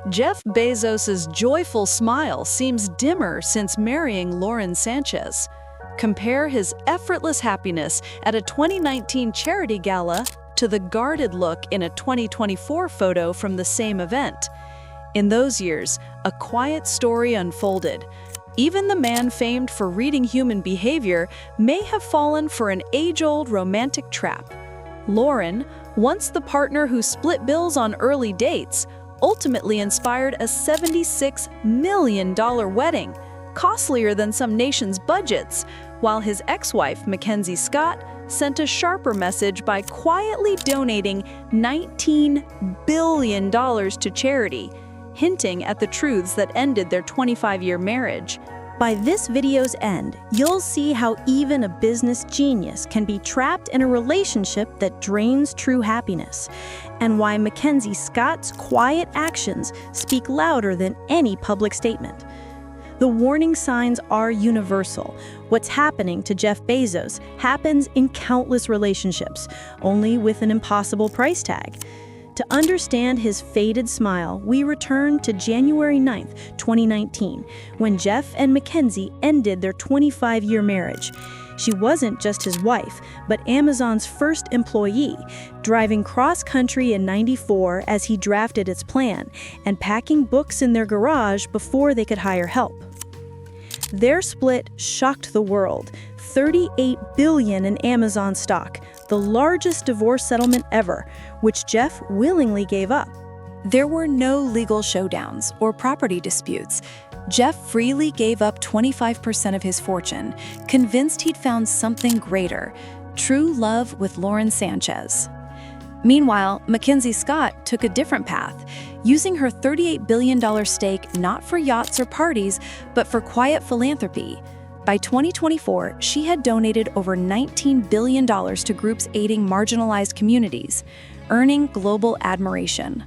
Jeff Bezos' joyful smile seems dimmer since marrying Lauren Sanchez. Compare his effortless happiness at a 2019 charity gala to the guarded look in a 2024 photo from the same event. In those years, a quiet story unfolded. Even the man famed for reading human behavior may have fallen for an age-old romantic trap. Lauren, once the partner who split bills on early dates, ultimately inspired a $76 million wedding, costlier than some nations' budgets, while his ex-wife, Mackenzie Scott, sent a sharper message by quietly donating $19 billion to charity, hinting at the truths that ended their 25-year marriage. By this video's end, you'll see how even a business genius can be trapped in a relationship that drains true happiness, and why Mackenzie Scott's quiet actions speak louder than any public statement. The warning signs are universal. What's happening to Jeff Bezos happens in countless relationships, only with an impossible price tag. To understand his faded smile, we return to January 9th, 2019, when Jeff and Mackenzie ended their 25-year marriage. She wasn't just his wife, but Amazon's first employee, driving cross-country in '94 as he drafted its plan, and packing books in their garage before they could hire help. Their split shocked the world. $38 billion in Amazon stock, the largest divorce settlement ever, which Jeff willingly gave up. There were no legal showdowns or property disputes. Jeff freely gave up 25% of his fortune, convinced he'd found something greater, true love with Lauren Sanchez. Meanwhile, Mackenzie Scott took a different path, using her $38 billion stake not for yachts or parties, but for quiet philanthropy. By 2024, she had donated over $19 billion to groups aiding marginalized communities, earning global admiration.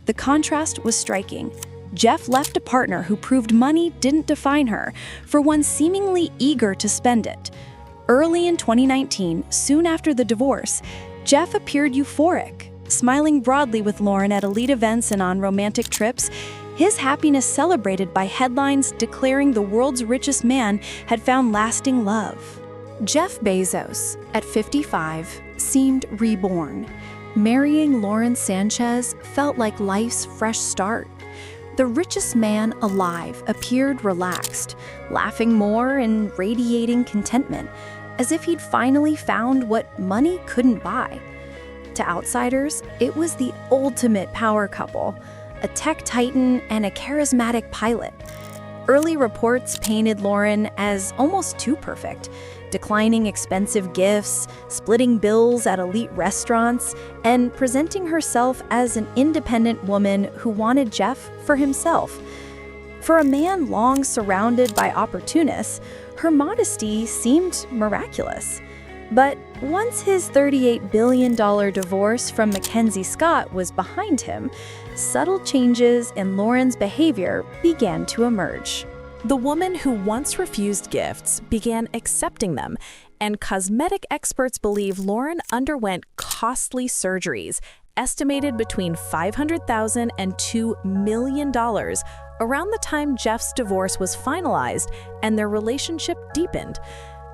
The contrast was striking. Jeff left a partner who proved money didn't define her, for one seemingly eager to spend it. Early in 2019, soon after the divorce, Jeff appeared euphoric, smiling broadly with Lauren at elite events and on romantic trips, his happiness celebrated by headlines declaring the world's richest man had found lasting love. Jeff Bezos, at 55, seemed reborn. Marrying Lauren Sanchez felt like life's fresh start. The richest man alive appeared relaxed, laughing more and radiating contentment, as if he'd finally found what money couldn't buy. To outsiders, it was the ultimate power couple, a tech titan and a charismatic pilot. Early reports painted Lauren as almost too perfect, declining expensive gifts, splitting bills at elite restaurants, and presenting herself as an independent woman who wanted Jeff for himself. For a man long surrounded by opportunists, her modesty seemed miraculous. But once his $38 billion divorce from Mackenzie Scott was behind him, subtle changes in Lauren's behavior began to emerge. The woman who once refused gifts began accepting them, and cosmetic experts believe Lauren underwent costly surgeries, estimated between $500,000 and $2 million, around the time Jeff's divorce was finalized and their relationship deepened.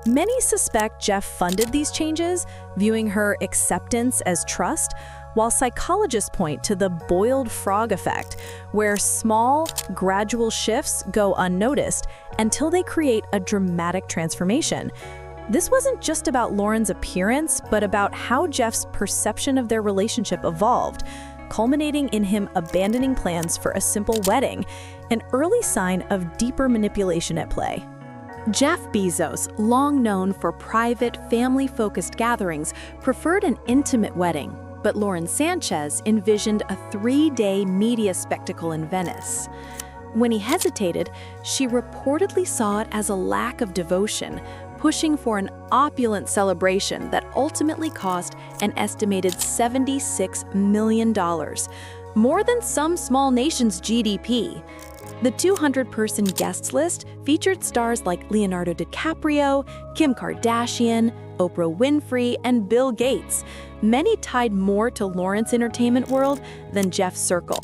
Many suspect Jeff funded these changes, viewing her acceptance as trust, while psychologists point to the boiled frog effect, where small, gradual shifts go unnoticed until they create a dramatic transformation. This wasn't just about Lauren's appearance, but about how Jeff's perception of their relationship evolved, culminating in him abandoning plans for a simple wedding, an early sign of deeper manipulation at play. Jeff Bezos, long known for private, family-focused gatherings, preferred an intimate wedding, but Lauren Sanchez envisioned a 3-day media spectacle in Venice. When he hesitated, she reportedly saw it as a lack of devotion, pushing for an opulent celebration that ultimately cost an estimated $76 million, more than some small nation's GDP. The 200-person guests list featured stars like Leonardo DiCaprio, Kim Kardashian, Oprah Winfrey, and Bill Gates, many tied more to Lauren's entertainment world than Jeff's circle.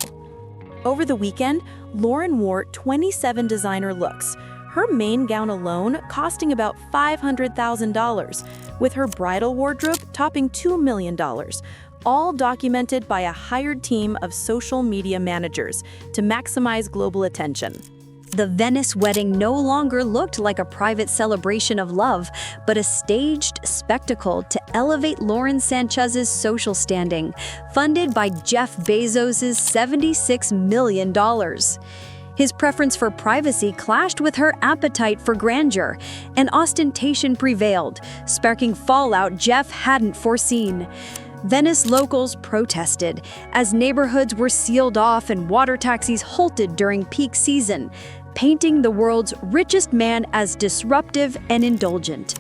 Over the weekend, Lauren wore 27 designer looks, her main gown alone costing about $500,000, with her bridal wardrobe topping $2 million, all documented by a hired team of social media managers to maximize global attention. The Venice wedding no longer looked like a private celebration of love, but a staged spectacle to elevate Lauren Sanchez's social standing, funded by Jeff Bezos' $76 million. His preference for privacy clashed with her appetite for grandeur, and ostentation prevailed, sparking fallout Jeff hadn't foreseen. Venice locals protested as neighborhoods were sealed off and water taxis halted during peak season, painting the world's richest man as disruptive and indulgent.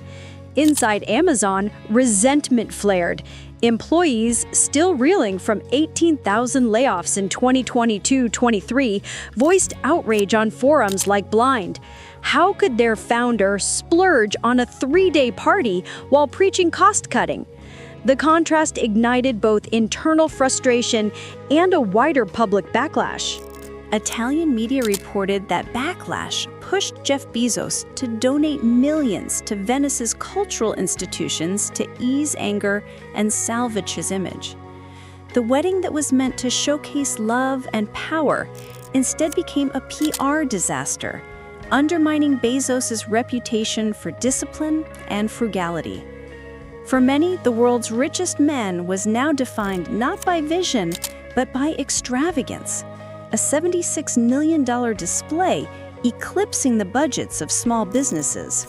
Inside Amazon, resentment flared. Employees, still reeling from 18,000 layoffs in 2022-23, voiced outrage on forums like Blind. How could their founder splurge on a 3-day party while preaching cost-cutting? The contrast ignited both internal frustration and a wider public backlash. Italian media reported that backlash pushed Jeff Bezos to donate millions to Venice's cultural institutions to ease anger and salvage his image. The wedding that was meant to showcase love and power instead became a PR disaster, undermining Bezos' reputation for discipline and frugality. For many, the world's richest man was now defined not by vision, but by extravagance. A $76 million display eclipsing the budgets of small businesses.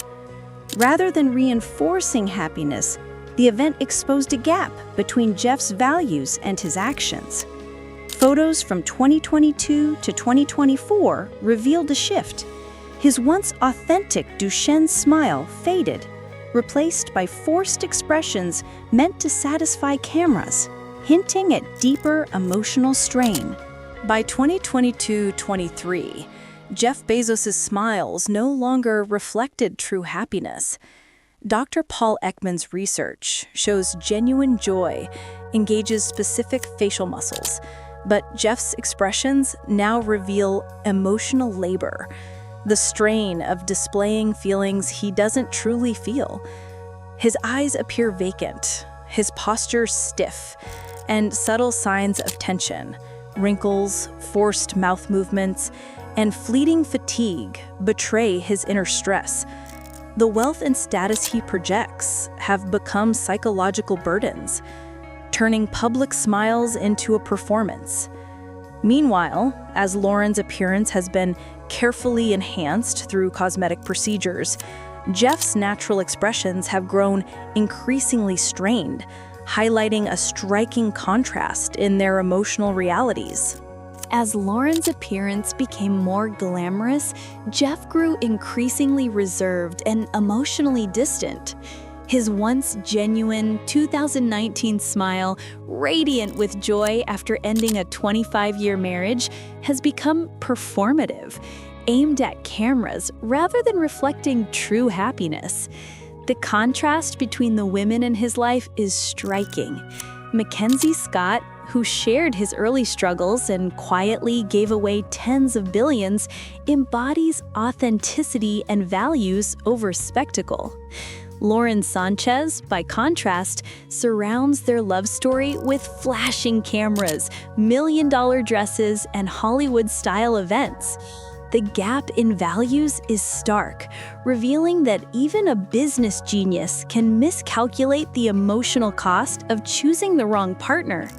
Rather than reinforcing happiness, the event exposed a gap between Jeff's values and his actions. Photos from 2022 to 2024 revealed a shift. His once authentic Duchenne smile faded, replaced by forced expressions meant to satisfy cameras, hinting at deeper emotional strain. By 2022-23, Jeff Bezos' smiles no longer reflected true happiness. Dr. Paul Ekman's research shows genuine joy engages specific facial muscles, but Jeff's expressions now reveal emotional labor, the strain of displaying feelings he doesn't truly feel. His eyes appear vacant, his posture stiff, and subtle signs of tension. Wrinkles, forced mouth movements, and fleeting fatigue betray his inner stress. The wealth and status he projects have become psychological burdens, turning public smiles into a performance. Meanwhile, as Lauren's appearance has been carefully enhanced through cosmetic procedures, Jeff's natural expressions have grown increasingly strained, highlighting a striking contrast in their emotional realities. As Lauren's appearance became more glamorous, Jeff grew increasingly reserved and emotionally distant. His once genuine 2019 smile, radiant with joy after ending a 25-year marriage, has become performative, aimed at cameras rather than reflecting true happiness. The contrast between the women in his life is striking. Mackenzie Scott, who shared his early struggles and quietly gave away tens of billions, embodies authenticity and values over spectacle. Lauren Sanchez, by contrast, surrounds their love story with flashing cameras, million-dollar dresses, and Hollywood-style events. The gap in values is stark, revealing that even a business genius can miscalculate the emotional cost of choosing the wrong partner,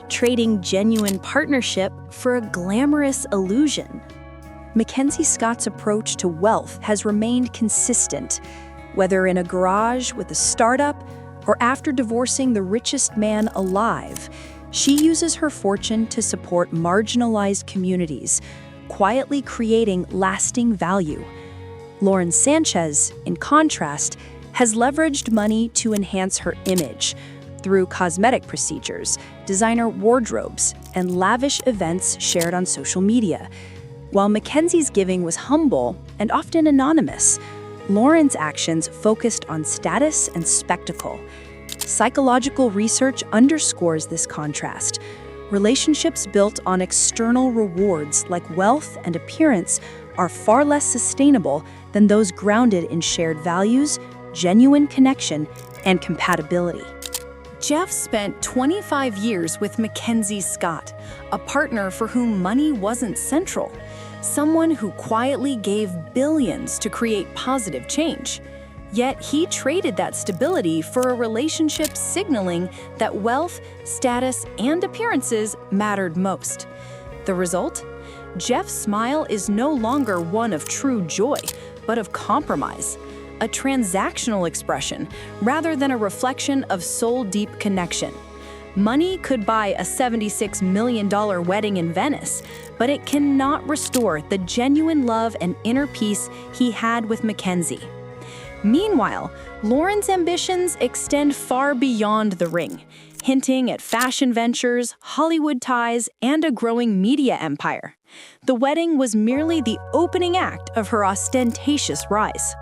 trading genuine partnership for a glamorous illusion. Mackenzie Scott's approach to wealth has remained consistent, whether in a garage with a startup or after divorcing the richest man alive. She uses her fortune to support marginalized communities, quietly creating lasting value. Lauren Sanchez, in contrast, has leveraged money to enhance her image through cosmetic procedures, designer wardrobes, and lavish events shared on social media. While Mackenzie's giving was humble and often anonymous, Lauren's actions focused on status and spectacle. Psychological research underscores this contrast, Relationships built on external rewards like wealth and appearance are far less sustainable than those grounded in shared values, genuine connection, and compatibility. Jeff spent 25 years with Mackenzie Scott, a partner for whom money wasn't central, someone who quietly gave billions to create positive change. Yet he traded that stability for a relationship signaling that wealth, status, and appearances mattered most. The result? Jeff's smile is no longer one of true joy, but of compromise, a transactional expression rather than a reflection of soul-deep connection. Money could buy a $76 million wedding in Venice, but it cannot restore the genuine love and inner peace he had with Mackenzie. Meanwhile, Lauren's ambitions extend far beyond the ring, hinting at fashion ventures, Hollywood ties, and a growing media empire. The wedding was merely the opening act of her ostentatious rise.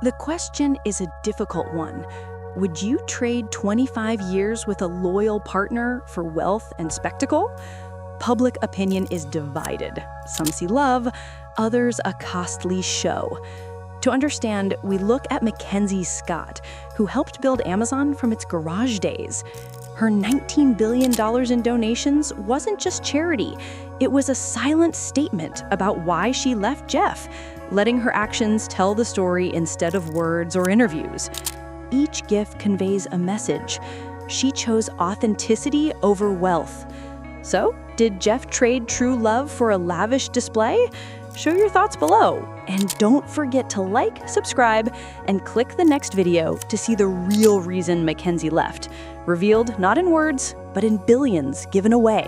The question is a difficult one. Would you trade 25 years with a loyal partner for wealth and spectacle? Public opinion is divided. Some see love, others a costly show. To understand, we look at Mackenzie Scott, who helped build Amazon from its garage days. Her $19 billion in donations wasn't just charity, it was a silent statement about why she left Jeff, letting her actions tell the story instead of words or interviews. Each gift conveys a message. She chose authenticity over wealth. So, did Jeff trade true love for a lavish display? Show your thoughts below. And don't forget to like, subscribe, and click the next video to see the real reason Mackenzie left, revealed not in words, but in billions given away.